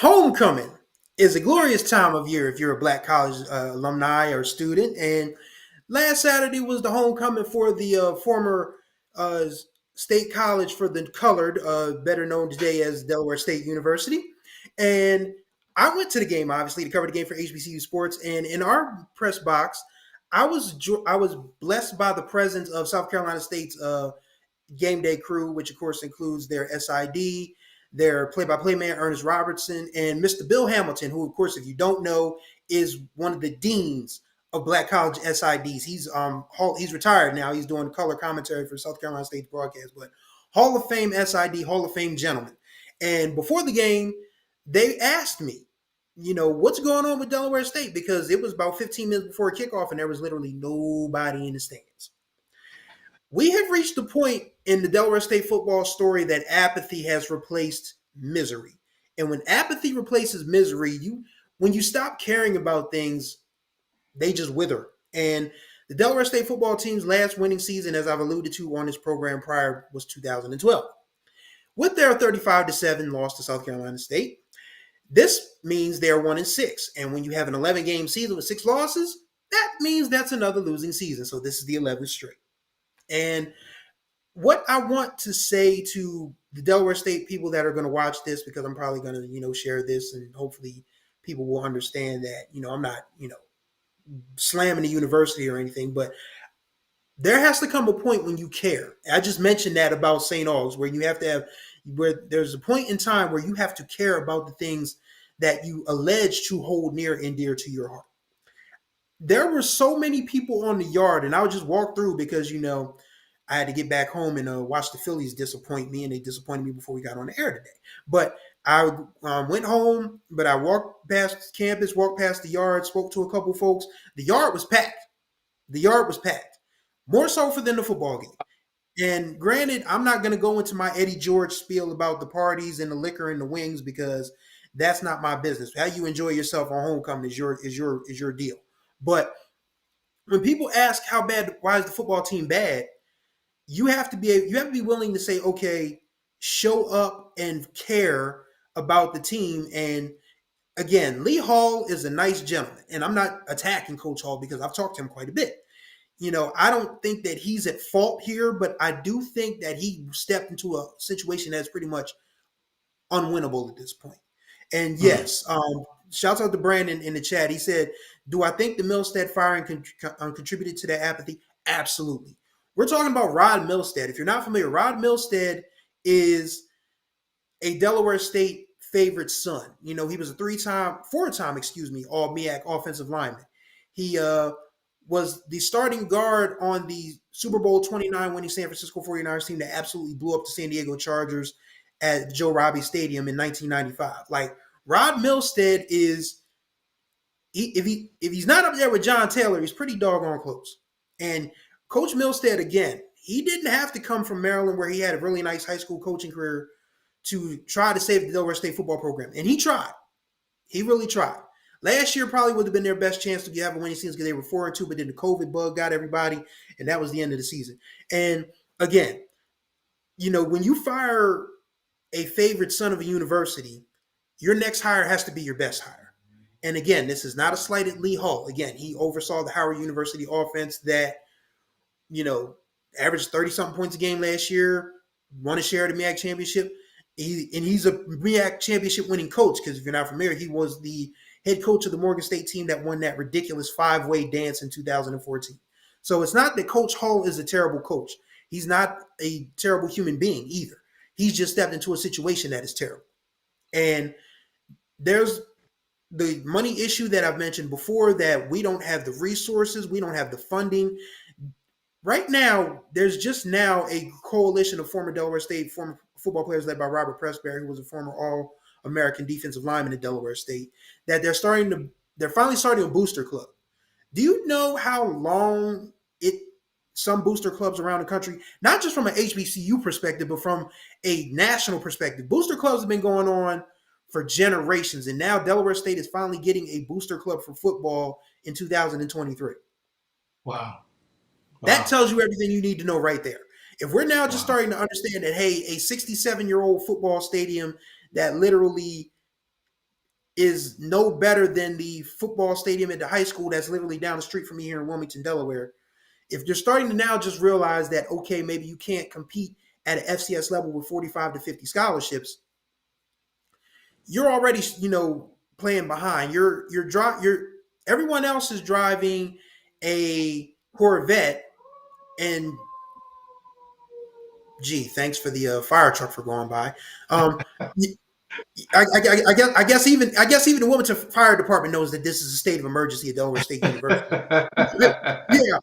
Homecoming is a glorious time of year if you're a Black college alumni or student. And last Saturday was the homecoming for the former uh, state college for the colored, better known today as Delaware State University. And I went to the game, obviously, to cover the game for HBCU Sports. And in our press box, I was blessed by the presence of South Carolina State's game day crew, which of course includes their SID, their play-by-play man Ernest Robertson, and Mr. Bill Hamilton, who, of course, if you don't know, is one of the deans of Black College SIDs. He's retired now. He's doing color commentary for South Carolina State broadcast, but Hall of Fame SID, Hall of Fame gentleman. And before the game, they asked me, what's going on with Delaware State? Because it was about 15 minutes before kickoff, and there was literally nobody in the stands. We have reached the point in the Delaware State football story that apathy has replaced misery. And when apathy replaces misery, when you stop caring about things, they just wither. And the Delaware State football team's last winning season, as I've alluded to on this program prior, was 2012. With their 35-7 loss to South Carolina State, this means they're 1-6. And when you have an 11-game season with 6 losses, that means that's another losing season. So this is the 11th straight. And what I want to say to the Delaware State people that are going to watch this, because I'm probably going to, share this, and hopefully people will understand that, I'm not, slamming the university or anything, but there has to come a point when you care. I just mentioned that about St. Aug's, where where there's a point in time where you have to care about the things that you allege to hold near and dear to your heart. There were so many people on the yard, and I would just walk through because, I had to get back home and watch the Phillies disappoint me, and they disappointed me before we got on the air today. But I went home, but I walked past campus, walked past the yard, spoke to a couple folks. The yard was packed. More so than the football game. And granted, I'm not going to go into my Eddie George spiel about the parties and the liquor and the wings, because that's not my business. How you enjoy yourself on homecoming is your deal. But when people ask why is the football team bad, you have to be willing to say, okay, show up and care about the team. And again, Lee Hall is a nice gentleman, and I'm not attacking Coach Hall because I've talked to him quite a bit. I don't think that he's at fault here, but I do think that he stepped into a situation that's pretty much unwinnable at this point. And yes, shouts out to Brandon in the chat. He said, do I think the Milstead firing contributed to that apathy? Absolutely. We're talking about Rod Milstead. If you're not familiar, Rod Milstead is a Delaware State favorite son. He was a four-time, all MEAC offensive lineman. He was the starting guard on the Super Bowl 29 winning San Francisco 49ers team that absolutely blew up the San Diego Chargers at Joe Robbie Stadium in 1995. Like, Rod Milstead is, if he's not up there with John Taylor, he's pretty doggone close. And Coach Milstead, again, he didn't have to come from Maryland, where he had a really nice high school coaching career, to try to save the Delaware State football program. And he tried. He really tried. Last year probably would have been their best chance to have a winning season because they were 4-2, but then the COVID bug got everybody, and that was the end of the season. And again, when you fire a favorite son of a university, your next hire has to be your best hire. And again, this is not a slight at Lee Hall. Again, he oversaw the Howard University offense that, averaged 30-something points a game last year, won a share of the MEAC championship. He's a MEAC championship winning coach, because if you're not familiar, he was the head coach of the Morgan State team that won that ridiculous 5-way dance in 2014. So it's not that Coach Hall is a terrible coach. He's not a terrible human being either. He's just stepped into a situation that is terrible. And there's the money issue that I've mentioned before, that we don't have the resources, we don't have the funding. Right now, there's just now a coalition of former Delaware State former football players led by Robert Pressberry, who was a former All-American defensive lineman at Delaware State, that they're finally starting a booster club. Do you know how long some booster clubs around the country, not just from an HBCU perspective, but from a national perspective, booster clubs have been going on for generations, and now Delaware State is finally getting a booster club for football in 2023. Wow. That tells you everything you need to know right there. If we're now just starting to understand that, hey, a 67-year-old football stadium that literally is no better than the football stadium at the high school that's literally down the street from me here in Wilmington, Delaware. If you're starting to now just realize that, okay, maybe you can't compete at an FCS level with 45 to 50 scholarships, you're already, playing behind. You're everyone else is driving a Corvette, and gee, thanks for the fire truck for going by. Um, I guess even the Wilmington Fire Department knows that this is a state of emergency at Delaware State University. Yeah,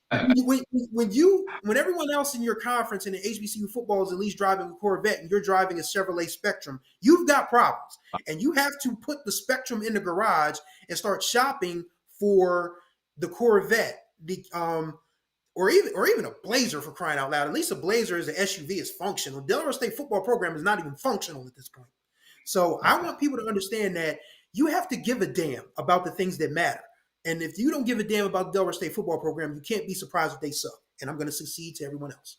when everyone else in your conference in the HBCU football is at least driving a Corvette and you're driving a Chevrolet Spectrum, you've got problems, and you have to put the Spectrum in the garage and start shopping for the Corvette, or even a Blazer, for crying out loud. At least a Blazer is an SUV, is functional. Delaware State football program is not even functional at this point. So I want people to understand that you have to give a damn about the things that matter. And if you don't give a damn about the Delaware State football program, you can't be surprised if they suck. And I'm going to succeed to everyone else.